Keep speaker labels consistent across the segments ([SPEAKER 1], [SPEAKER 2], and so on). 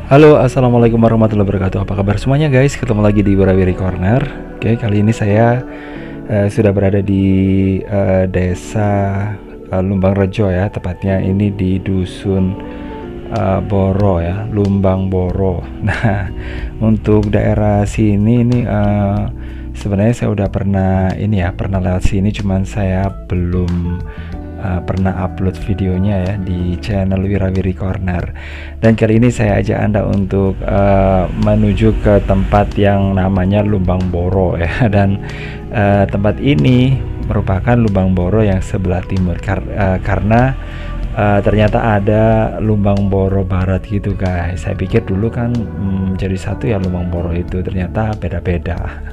[SPEAKER 1] Halo, assalamualaikum warahmatullahi wabarakatuh. Apa kabar semuanya guys? Ketemu lagi di Wirawiri Corner. Oke, kali ini saya sudah berada di desa Lumbang Rejo ya, tepatnya ini di dusun Boro ya, Lumbang Boro. Nah, untuk daerah sini ini sebenarnya saya udah pernah pernah lewat sini, cuman saya belum pernah upload videonya ya di channel Wirawiri Corner. Dan kali ini saya ajak Anda untuk menuju ke tempat yang namanya Lumbang Boro ya. Dan tempat ini merupakan Lumbang Boro yang sebelah timur karena ternyata ada Lumbang Boro Barat gitu guys. Saya pikir dulu kan jadi satu ya Lumbang Boro itu, ternyata beda-beda.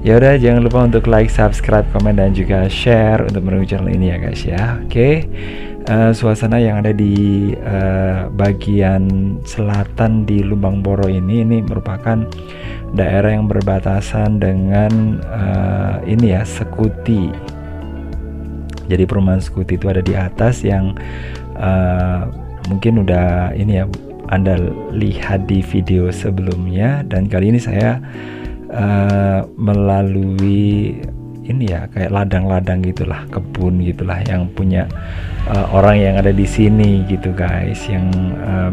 [SPEAKER 1] Ya udah, jangan lupa untuk like, subscribe, komen, dan juga share untuk mendukung channel ini ya guys ya. Oke, suasana yang ada di bagian selatan di Lumbang Boro ini merupakan daerah yang berbatasan dengan Sekuti. Jadi perumahan Sekuti itu ada di atas yang mungkin udah Anda lihat di video sebelumnya, dan kali ini saya melalui kayak ladang-ladang gitulah, kebun gitulah yang punya orang yang ada di sini gitu guys, yang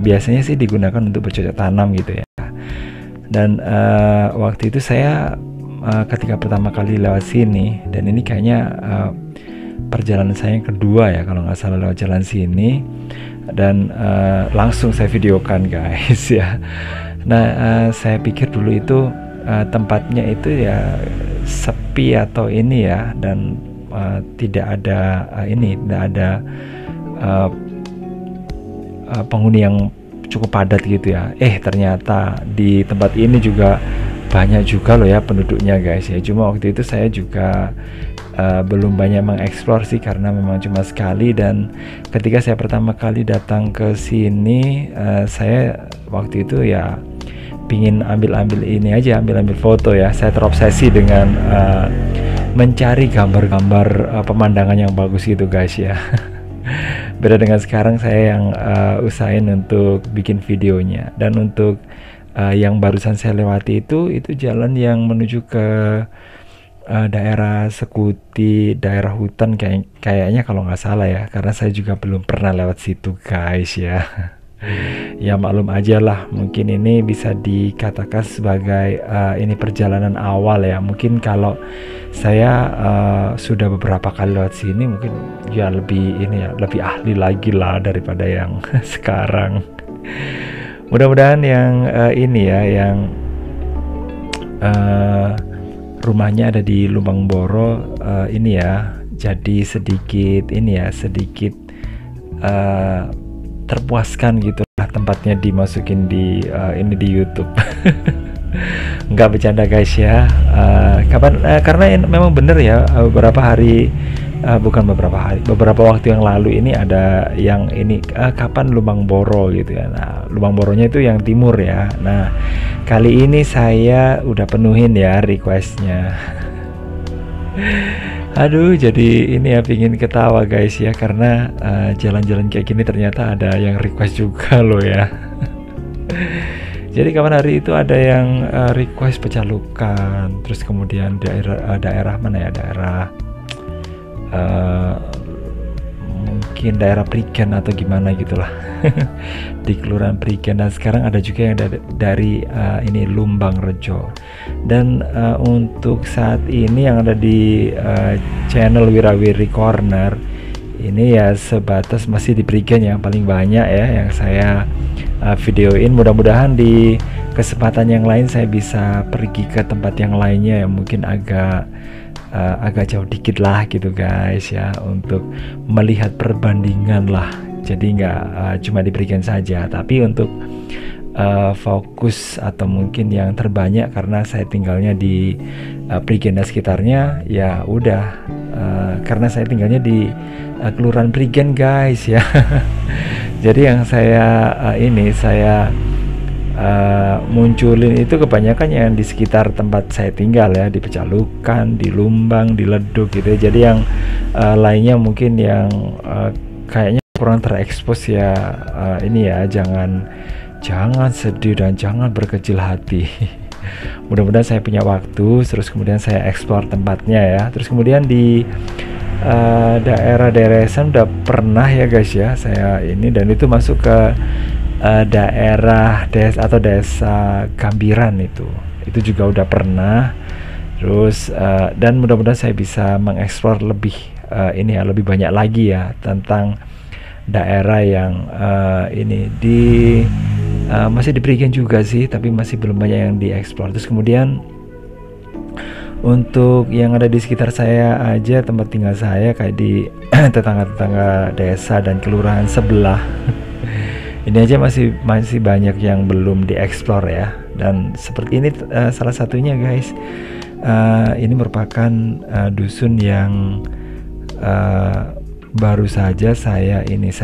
[SPEAKER 1] biasanya sih digunakan untuk bercocok tanam gitu ya. Dan waktu itu saya ketika pertama kali lewat sini, dan ini kayaknya perjalanan saya yang kedua ya kalau nggak salah lewat jalan sini, dan langsung saya videokan guys ya. Nah, saya pikir dulu itu tempatnya itu ya sepi atau dan tidak ada penghuni yang cukup padat gitu ya. Ternyata di tempat ini juga banyak juga loh ya penduduknya guys ya. Cuma waktu itu saya juga belum banyak mengeksplor sih karena memang cuma sekali, dan ketika saya pertama kali datang ke sini saya waktu itu ya pingin ambil foto ya. Saya terobsesi dengan mencari gambar-gambar pemandangan yang bagus gitu guys ya. Beda dengan sekarang saya yang usahain untuk bikin videonya. Dan untuk yang barusan saya lewati itu jalan yang menuju ke daerah Sekuti, daerah hutan kayaknya kalau nggak salah ya, karena saya juga belum pernah lewat situ guys ya. Ya maklum aja lah, mungkin ini bisa dikatakan sebagai ini perjalanan awal ya. Mungkin kalau saya sudah beberapa kali lewat sini, mungkin ya lebih ahli lagi lah daripada yang sekarang. Mudah-mudahan yang yang rumahnya ada di Lumbang Boro jadi sedikit terpuaskan gitu lah tempatnya dimasukin di YouTube. Nggak bercanda guys ya. Karena memang bener ya, beberapa waktu yang lalu ini ada yang kapan Lumbang Boro gitu ya. Nah, Lumbang Boronya itu yang timur ya. Nah, kali ini saya udah penuhin ya requestnya. Aduh, jadi pingin ketawa guys ya, karena jalan-jalan kayak gini ternyata ada yang request juga loh ya. Jadi kapan hari itu ada yang request Pecalukan, terus kemudian daerah mana ya, mungkin daerah Prigen atau gimana gitulah. Di Kelurahan Prigen. Dan sekarang ada juga yang dari Lumbang Rejo. Dan untuk saat ini yang ada di channel Wirawiri Corner ini ya sebatas masih di Prigen yang paling banyak ya yang saya videoin. Mudah-mudahan di kesempatan yang lain saya bisa pergi ke tempat yang lainnya yang mungkin agak jauh dikit lah gitu guys ya, untuk melihat perbandingan lah. Jadi nggak cuma diberikan saja, tapi untuk fokus atau mungkin yang terbanyak karena saya tinggalnya di Prigen dan sekitarnya ya udah, karena saya tinggalnya di Kelurahan Prigen guys ya. Jadi yang saya munculin itu kebanyakan yang di sekitar tempat saya tinggal ya, di Pecalukan, di Lumbang, di Leduk gitu ya. Jadi yang lainnya mungkin yang kayaknya kurang terekspos ya, jangan jangan sedih dan jangan berkecil hati. Mudah-mudahan saya punya waktu, terus kemudian saya eksplor tempatnya ya. Terus kemudian di daerah Deresan udah pernah ya guys ya saya ini, dan itu masuk ke daerah desa Gambiran itu juga udah pernah. Terus dan mudah-mudahan saya bisa mengeksplor lebih ini ya, lebih banyak lagi ya tentang daerah yang ini di masih di Prigen juga sih, tapi masih belum banyak yang dieksplor. Terus kemudian untuk yang ada di sekitar saya aja, tempat tinggal saya kayak di tetangga-tetangga desa dan kelurahan sebelah ini aja masih banyak yang belum dieksplor ya. Dan seperti ini salah satunya guys, ini merupakan dusun yang baru saja saya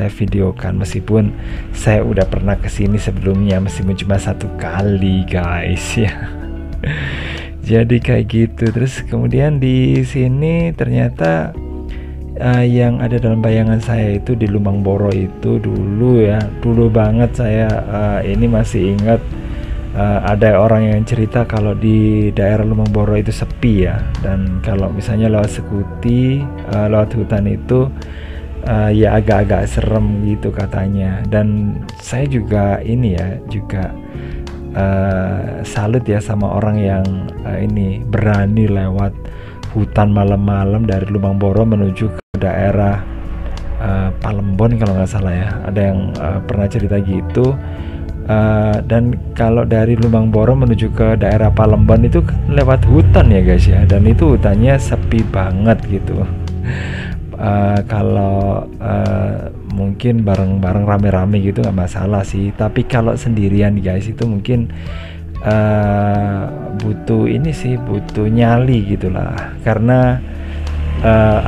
[SPEAKER 1] videokan, meskipun saya udah pernah kesini sebelumnya, meskipun cuma 1 kali guys ya. Jadi kayak gitu. Terus kemudian di sini ternyata yang ada dalam bayangan saya itu di Lumangboro itu dulu banget saya ini masih ingat ada orang yang cerita kalau di daerah Lumangboro itu sepi ya, dan kalau misalnya lewat Sekuti, lewat hutan itu ya agak-agak serem gitu katanya. Dan saya juga ini ya salut ya sama orang yang ini berani lewat hutan malam-malam dari Lumangboro menuju ke daerah Palembon kalau nggak salah ya. Ada yang pernah cerita gitu. Dan kalau dari Lumangboro menuju ke daerah Palembon itu lewat hutan ya guys ya, dan itu hutannya sepi banget gitu. Kalau mungkin bareng-bareng rame-rame gitu nggak masalah sih, tapi kalau sendirian guys itu mungkin butuh nyali gitulah. Karena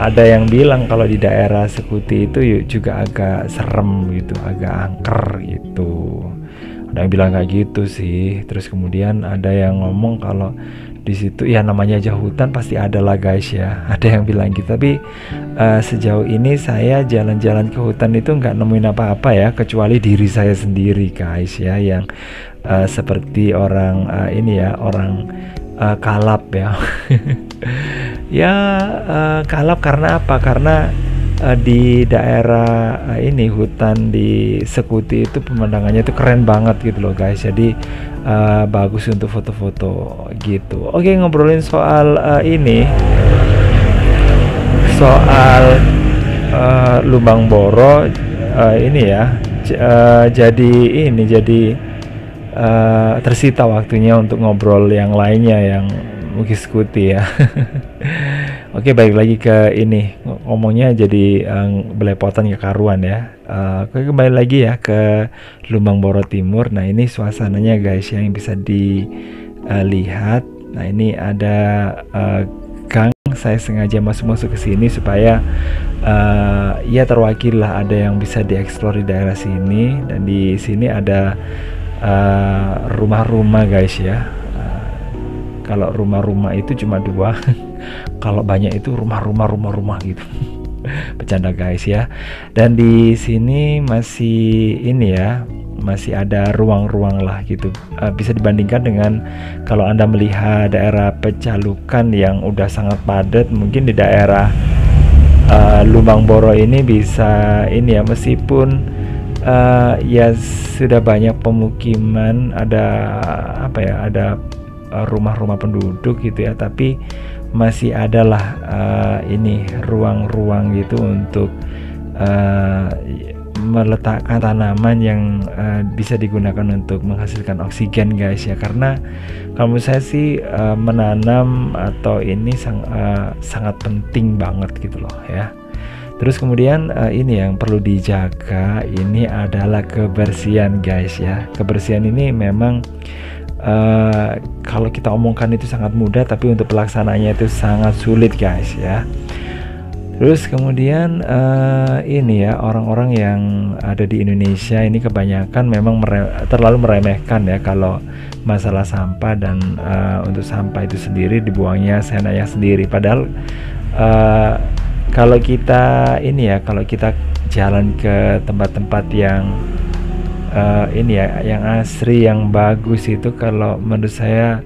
[SPEAKER 1] ada yang bilang kalau di daerah Sekuti itu juga agak serem gitu, agak angker gitu. Ada yang bilang kayak gitu sih. Terus kemudian ada yang ngomong kalau di situ ya namanya aja hutan pasti ada lah guys ya. Ada yang bilang gitu. Tapi sejauh ini saya jalan-jalan ke hutan itu nggak nemuin apa-apa ya, kecuali diri saya sendiri guys ya, yang seperti orang orang kalap ya. Ya kalap karena apa? Karena di daerah ini hutan di Sekuti itu pemandangannya itu keren banget gitu loh guys. Jadi bagus untuk foto-foto gitu. Oke, ngobrolin soal soal Lumangboro ini ya. Jadi tersita waktunya untuk ngobrol yang lainnya yang mungkin Sekuti ya. Oke, balik lagi ke ini, ngomongnya jadi belepotan ke karuan ya. Oke, kembali lagi ya ke Lumangboro Timur. Nah ini suasananya guys yang bisa dilihat. Nah ini ada gang, saya sengaja masuk ke sini supaya ya terwakil lah, ada yang bisa dieksplor di daerah sini. Dan di sini ada rumah-rumah guys ya. Kalau rumah-rumah itu cuma 2, kalau banyak itu rumah gitu. Bercanda guys ya. Dan di sini masih masih ada ruang-ruang lah gitu. Bisa dibandingkan dengan kalau Anda melihat daerah Pecalukan yang udah sangat padat, mungkin di daerah Lumangboro ini bisa meskipun ya sudah banyak pemukiman, ada rumah-rumah penduduk gitu ya, tapi masih adalah ruang-ruang gitu untuk meletakkan tanaman yang bisa digunakan untuk menghasilkan oksigen guys ya. Karena kalau saya sih menanam atau ini sangat penting banget gitu loh ya. Terus kemudian ini yang perlu dijaga ini adalah kebersihan guys ya. Kebersihan ini memang kalau kita omongkan itu sangat mudah, tapi untuk pelaksananya itu sangat sulit guys ya. Terus kemudian orang-orang yang ada di Indonesia ini kebanyakan memang terlalu meremehkan ya kalau masalah sampah, dan untuk sampah itu sendiri dibuangnya seenaknya sendiri. Padahal kalau kita jalan ke tempat-tempat yang ini ya, yang asri, yang bagus itu kalau menurut saya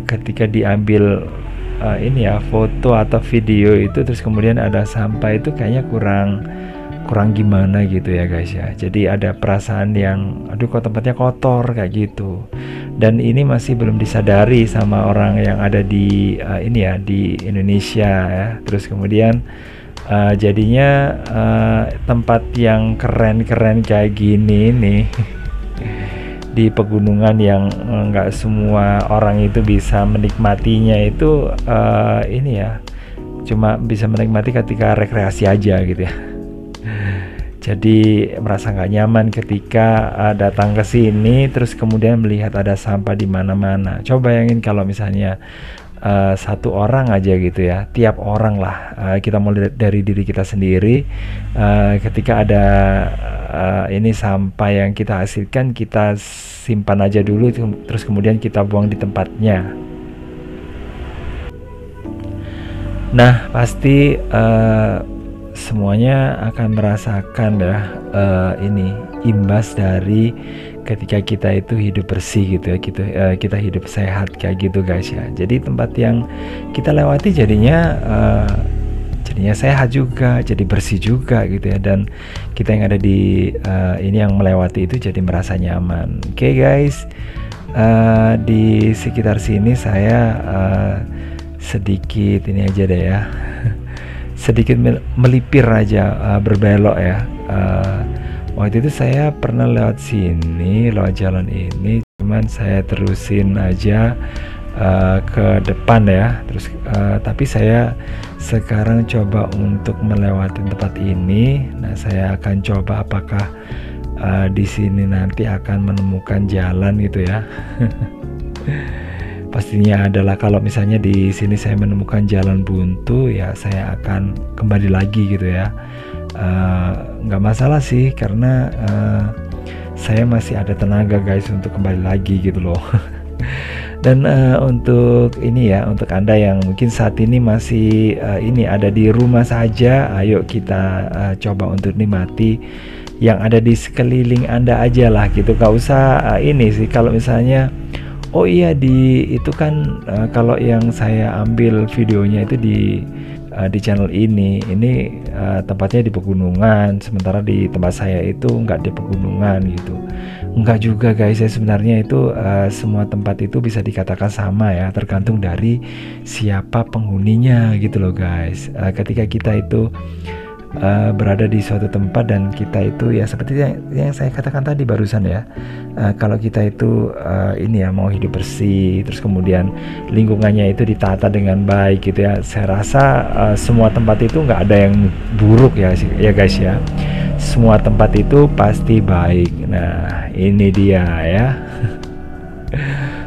[SPEAKER 1] ketika diambil ini ya foto atau video itu terus kemudian ada sampah itu kayaknya kurang gimana gitu ya guys ya. Jadi ada perasaan yang aduh kok tempatnya kotor kayak gitu. Dan ini masih belum disadari sama orang yang ada di ini ya di Indonesia ya. Terus kemudian jadinya tempat yang keren-keren kayak gini nih di pegunungan yang nggak semua orang itu bisa menikmatinya itu ini ya cuma bisa menikmati ketika rekreasi aja gitu ya. Jadi merasa nggak nyaman ketika datang ke sini terus kemudian melihat ada sampah di mana-mana. Coba bayangin kalau misalnya satu orang aja gitu ya, tiap orang lah kita mulai dari diri kita sendiri, ketika ada ini sampah yang kita hasilkan kita simpan aja dulu terus kemudian kita buang di tempatnya. Nah pasti semuanya akan merasakan ya ini imbas dari ketika kita itu hidup bersih gitu ya, kita hidup sehat kayak gitu guys ya. Jadi tempat yang kita lewati jadinya sehat juga, jadi bersih juga gitu ya, dan kita yang ada di ini yang melewati itu jadi merasa nyaman. Oke guys, di sekitar sini saya sedikit ini aja deh ya sedikit melipir aja, berbelok ya. Waktu itu saya pernah lewat sini, lewat jalan ini, cuman saya terusin aja ke depan ya. Terus tapi saya sekarang coba untuk melewati tempat ini. Nah, saya akan coba apakah di sini nanti akan menemukan jalan gitu ya. Pastinya adalah kalau misalnya di sini saya menemukan jalan buntu ya saya akan kembali lagi gitu ya. Nggak masalah sih karena saya masih ada tenaga guys untuk kembali lagi gitu loh. Dan untuk ini ya, untuk Anda yang mungkin saat ini masih ini ada di rumah saja, ayo kita coba untuk nikmati yang ada di sekeliling Anda aja lah gitu. Gak usah ini sih kalau misalnya oh iya itu kan kalau yang saya ambil videonya itu di channel ini tempatnya di pegunungan, sementara di tempat saya itu nggak di pegunungan gitu. Enggak juga guys ya, sebenarnya itu semua tempat itu bisa dikatakan sama ya, tergantung dari siapa penghuninya gitu loh guys. Ketika kita itu berada di suatu tempat dan kita itu ya seperti yang saya katakan tadi barusan ya, kalau kita itu ini ya mau hidup bersih terus kemudian lingkungannya itu ditata dengan baik gitu ya, saya rasa semua tempat itu nggak ada yang buruk ya guys ya, semua tempat itu pasti baik. Nah ini dia ya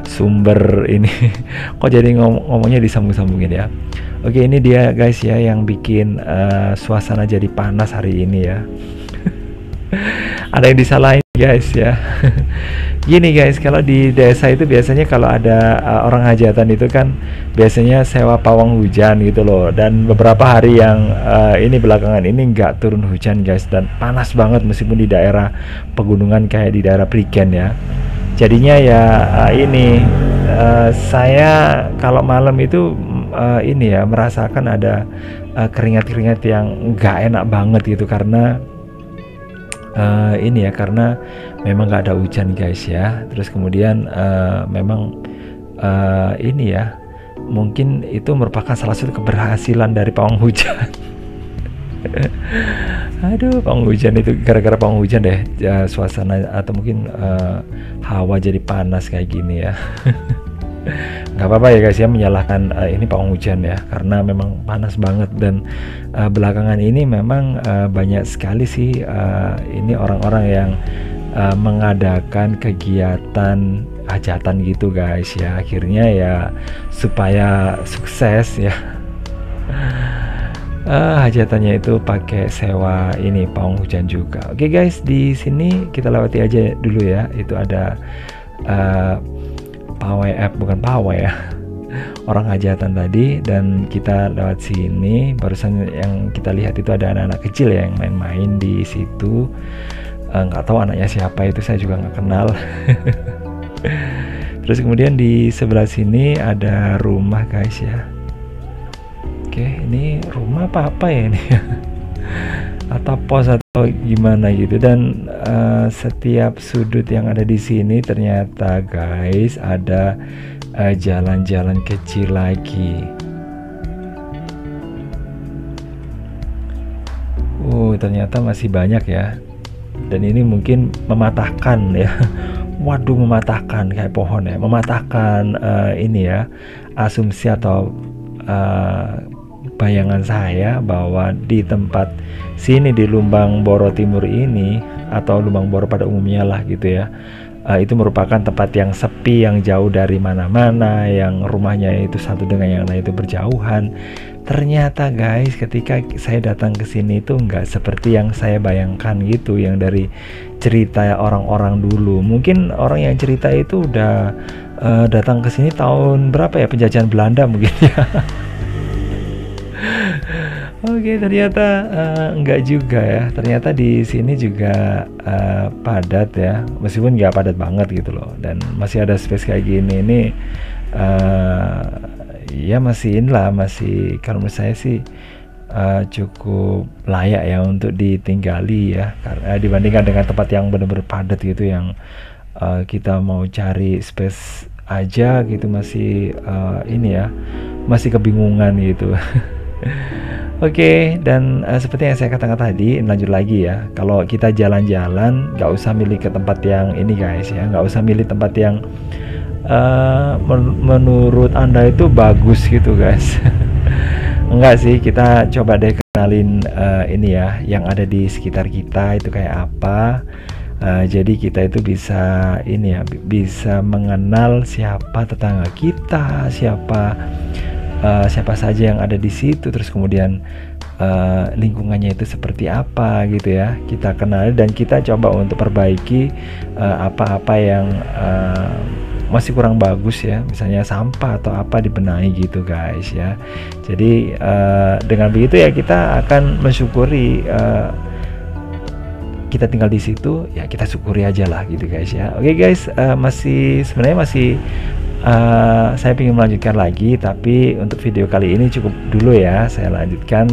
[SPEAKER 1] sumber ini kok jadi ngomongnya disambung-sambungin ya. Oke, ini dia guys ya yang bikin suasana jadi panas hari ini ya. Ada yang disalahin guys ya. Gini guys, kalau di desa itu biasanya kalau ada orang hajatan itu kan biasanya sewa pawang hujan gitu loh. Dan beberapa hari yang ini belakangan ini nggak turun hujan guys, dan panas banget meskipun di daerah pegunungan kayak di daerah Prigen ya. Jadinya ya saya kalau malam itu ini ya merasakan ada keringat-keringat yang nggak enak banget gitu karena ini ya karena memang nggak ada hujan guys ya. Terus kemudian memang ini ya mungkin itu merupakan salah satu keberhasilan dari pawang hujan. Aduh, pawang hujan itu gara-gara pawang hujan deh ya, suasana atau mungkin hawa jadi panas kayak gini ya. Nggak apa-apa ya guys ya menyalahkan ini pawang hujan ya, karena memang panas banget. Dan belakangan ini memang banyak sekali sih ini orang-orang yang mengadakan kegiatan hajatan gitu guys ya, akhirnya ya supaya sukses ya hajatannya itu pakai sewa ini pawang hujan juga. Oke guys, di sini kita lewati aja dulu ya, itu ada bukan pawai ya, orang hajatan tadi, dan kita lewat sini. Barusan yang kita lihat itu ada anak-anak kecil yang main-main di situ. nggak tahu anaknya siapa, itu saya juga nggak kenal. Terus kemudian di sebelah sini ada rumah guys ya. Oke, ini rumah apa ya ini? Atau pos atau gimana gitu. Dan setiap sudut yang ada di sini ternyata guys ada jalan-jalan kecil lagi. Ternyata masih banyak ya. Dan ini mungkin mematahkan ya. Waduh, mematahkan kayak pohon ya, mematahkan ini ya, asumsi atau bayangan saya bahwa di tempat sini di Lumbang Boro Timur ini, atau Lumbang Boro pada umumnya lah gitu ya, itu merupakan tempat yang sepi, yang jauh dari mana-mana, yang rumahnya itu satu dengan yang lain itu berjauhan. Ternyata guys, ketika saya datang ke sini itu nggak seperti yang saya bayangkan gitu, yang dari cerita orang-orang dulu. Mungkin orang yang cerita itu udah datang ke sini tahun berapa ya, penjajahan Belanda mungkin ya. Oke, ternyata enggak juga ya. Ternyata di sini juga padat ya, meskipun nggak padat banget gitu loh. Dan masih ada space kayak gini. Ini ya masih inilah, masih kalau menurut saya sih cukup layak ya untuk ditinggali ya. Karena dibandingkan dengan tempat yang benar-benar padat gitu, yang kita mau cari space aja gitu masih ini ya, masih kebingungan gitu. Oke, dan seperti yang saya katakan tadi, lanjut lagi ya. Kalau kita jalan-jalan, nggak usah milih ke tempat yang ini guys ya, nggak usah milih tempat yang menurut Anda itu bagus gitu guys. Enggak sih, kita coba deh kenalin ini ya, yang ada di sekitar kita itu kayak apa. Jadi kita itu bisa ini ya, bisa mengenal siapa tetangga kita, siapa saja yang ada di situ, terus kemudian lingkungannya itu seperti apa gitu ya, kita kenal dan kita coba untuk perbaiki apa-apa yang masih kurang bagus ya, misalnya sampah atau apa dibenahi gitu guys ya. Jadi dengan begitu ya kita akan mensyukuri kita tinggal di situ ya, kita syukuri aja lah gitu guys ya. Oke guys, sebenarnya masih saya ingin melanjutkan lagi, tapi untuk video kali ini cukup dulu ya. Saya lanjutkan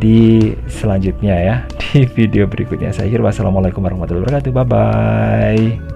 [SPEAKER 1] di selanjutnya ya, di video berikutnya. Saya akhir, wassalamualaikum warahmatullahi wabarakatuh. Bye bye.